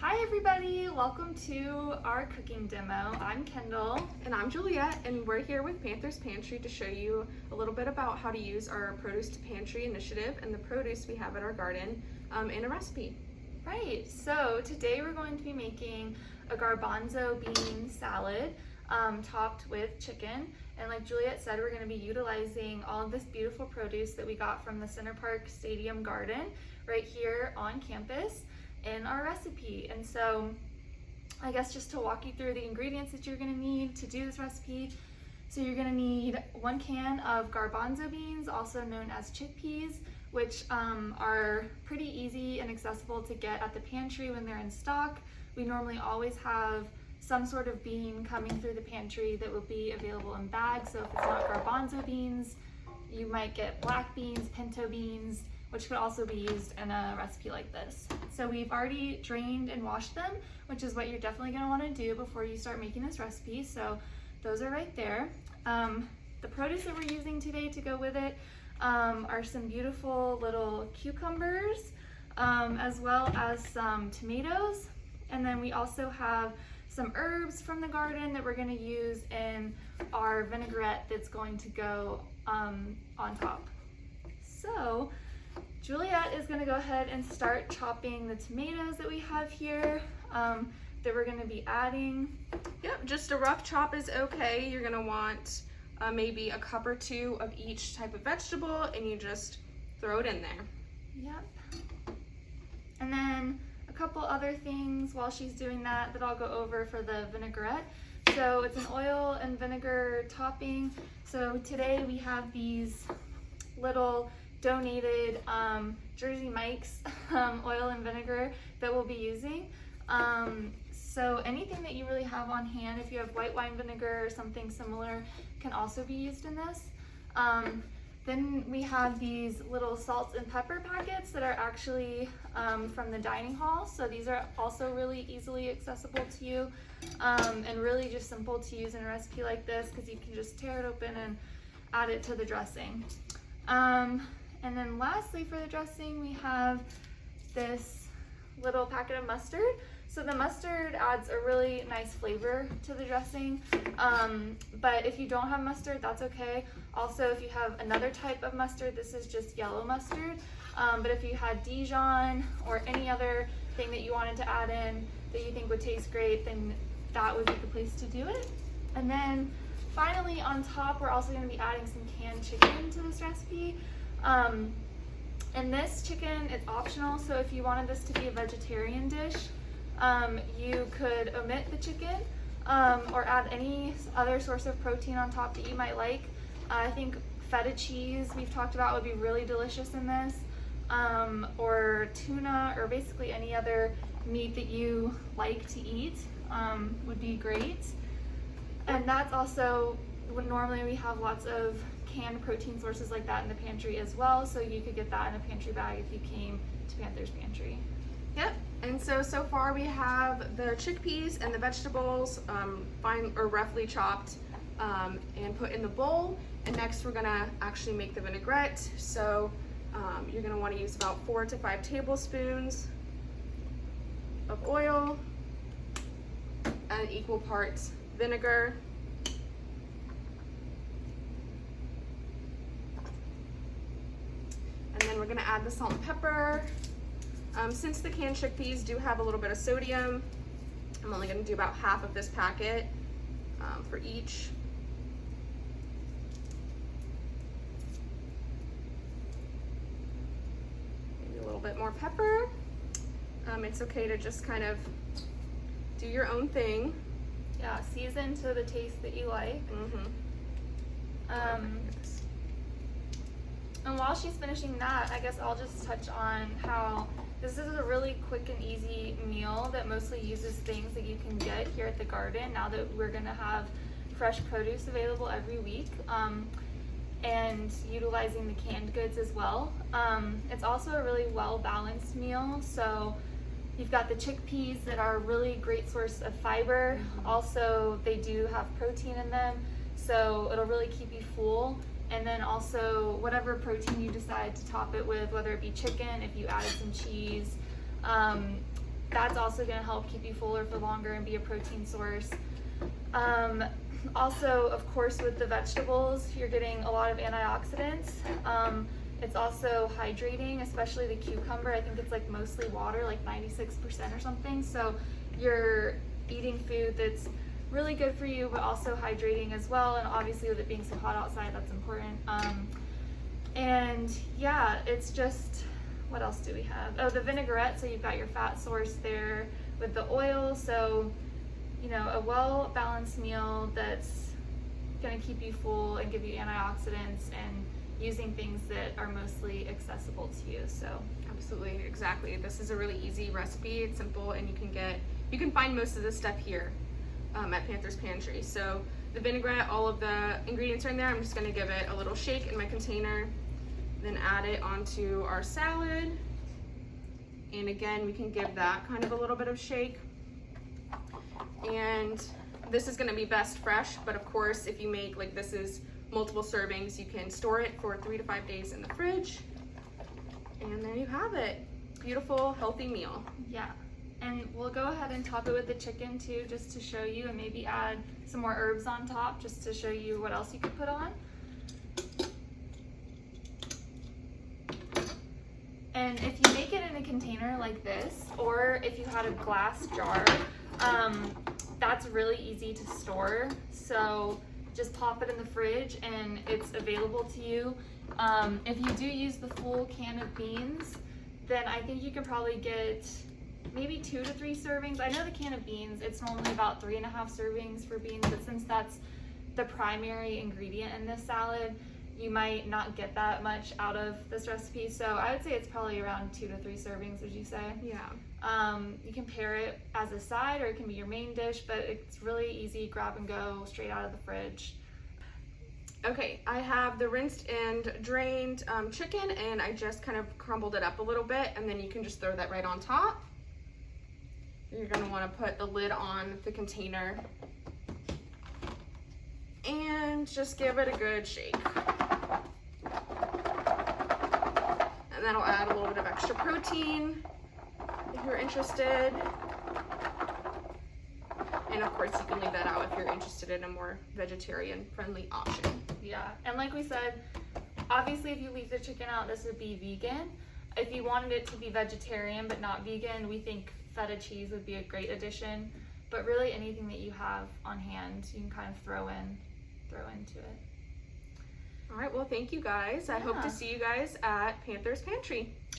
Hi everybody, welcome to our cooking demo. I'm Kendall. And I'm Juliet, and we're here with Panther's Pantry to show you a little bit about how to use our Produce to Pantry initiative and the produce we have at our garden in a recipe. Right, so today we're going to be making a garbanzo bean salad topped with chicken. And like Juliet said, we're going to be utilizing all of this beautiful produce that we got from the Center Parc Stadium garden right here on campus in our recipe. And so I guess just to walk you through the ingredients that you're going to need to do this recipe. So you're going to need 1 can of garbanzo beans, also known as chickpeas, which are pretty easy and accessible to get at the pantry when they're in stock. We normally always have some sort of bean coming through the pantry that will be available in bags. So if it's not garbanzo beans, you might get black beans, pinto beans, which could also be used in a recipe like this. So we've already drained and washed them, which is what you're definitely gonna wanna do before you start making this recipe. So those are right there. The produce that we're using today to go with it are some beautiful little cucumbers, as well as some tomatoes. And then we also have some herbs from the garden that we're gonna use in our vinaigrette that's going to go on top. So Juliet is gonna go ahead and start chopping the tomatoes that we have here that we're gonna be adding. Yep, just a rough chop is okay. You're gonna want maybe a cup or 2 of each type of vegetable, and you just throw it in there. Yep. And then a couple other things while she's doing that I'll go over for the vinaigrette. So it's an oil and vinegar topping. So today we have these little donated Jersey Mike's oil and vinegar that we'll be using. So anything that you really have on hand, if you have white wine vinegar or something similar, can also be used in this. Then we have these little salt and pepper packets that are actually from the dining hall. So these are also really easily accessible to you and really just simple to use in a recipe like this because you can just tear it open and add it to the dressing. And then lastly for the dressing, we have this little packet of mustard. So the mustard adds a really nice flavor to the dressing, but if you don't have mustard, that's okay. Also, if you have another type of mustard, this is just yellow mustard, but if you had Dijon or any other thing that you wanted to add in that you think would taste great, then that would be the place to do it. And then finally on top, we're also going to be adding some canned chicken to this recipe. And this chicken is optional, so if you wanted this to be a vegetarian dish, you could omit the chicken or add any other source of protein on top that you might like. I think feta cheese we've talked about would be really delicious in this, or tuna, or basically any other meat that you like to eat would be great. And that's also when normally we have lots of canned protein sources like that in the pantry as well, so you could get that in a pantry bag if you came to Panther's Pantry. Yep, and so far we have the chickpeas and the vegetables fine or roughly chopped and put in the bowl. And next we're gonna actually make the vinaigrette. So you're gonna wanna use about 4 to 5 tablespoons of oil and equal parts vinegar. And then we're gonna add the salt and pepper. Since the canned chickpeas do have a little bit of sodium, I'm only gonna do about half of this packet for each. Maybe a little bit more pepper. It's okay to just kind of do your own thing. Yeah, season to the taste that you like. And while she's finishing that, I guess I'll just touch on how this is a really quick and easy meal that mostly uses things that you can get here at the garden now that we're gonna have fresh produce available every week, and utilizing the canned goods as well. It's also a really well-balanced meal. So you've got the chickpeas that are a really great source of fiber. Also, they do have protein in them, so it'll really keep you full. And then also whatever protein you decide to top it with, whether it be chicken, if you added some cheese, that's also going to help keep you fuller for longer and be a protein source. Also, of course, with the vegetables, you're getting a lot of antioxidants. It's also hydrating, especially the cucumber. I think it's like mostly water, like 96% or something. So you're eating food that's really good for you, but also hydrating as well. And obviously with it being so hot outside, that's important. And yeah, it's just, what else do we have? Oh, the vinaigrette. So you've got your fat source there with the oil. So, you know, a well-balanced meal that's gonna keep you full and give you antioxidants, and using things that are mostly accessible to you. So Absolutely, exactly. This is a really easy recipe. It's simple, and you can find most of this stuff here at Panther's Pantry. So the vinaigrette, all of the ingredients are in there. I'm just gonna give it a little shake in my container, then add it onto our salad. And again, we can give that kind of a little bit of shake. And this is gonna be best fresh, but of course, if you make, like, this is multiple servings, you can store it for 3 to 5 days in the fridge. And there you have it. Beautiful, healthy meal. yeah, and we'll go ahead and top it with the chicken too, just to show you, and maybe add some more herbs on top, just to show you what else you could put on. And if you make it in a container like this, or if you had a glass jar, that's really easy to store. So just pop it in the fridge and it's available to you. If you do use the full can of beans, then I think you could probably get maybe 2 to 3 servings. I know the can of beans, it's normally about 3.5 servings for beans, but since that's the primary ingredient in this salad, you might not get that much out of this recipe. So I would say it's probably around 2 to 3 servings, would you say? Yeah. You can pair it as a side, or it can be your main dish, but it's really easy, grab and go, straight out of the fridge. Okay, I have the rinsed and drained chicken, and I just kind of crumbled it up a little bit, and then you can just throw that right on top. You're gonna wanna put the lid on the container and just give it a good shake. And that'll add a little bit of extra protein if you're interested. And of course, you can leave that out if you're interested in a more vegetarian-friendly option. Yeah, and like we said, obviously if you leave the chicken out, this would be vegan. If you wanted it to be vegetarian but not vegan, we think feta cheese would be a great addition. But really anything that you have on hand, you can kind of throw into it. All right, well, thank you guys. I hope to see you guys at Panther's Pantry.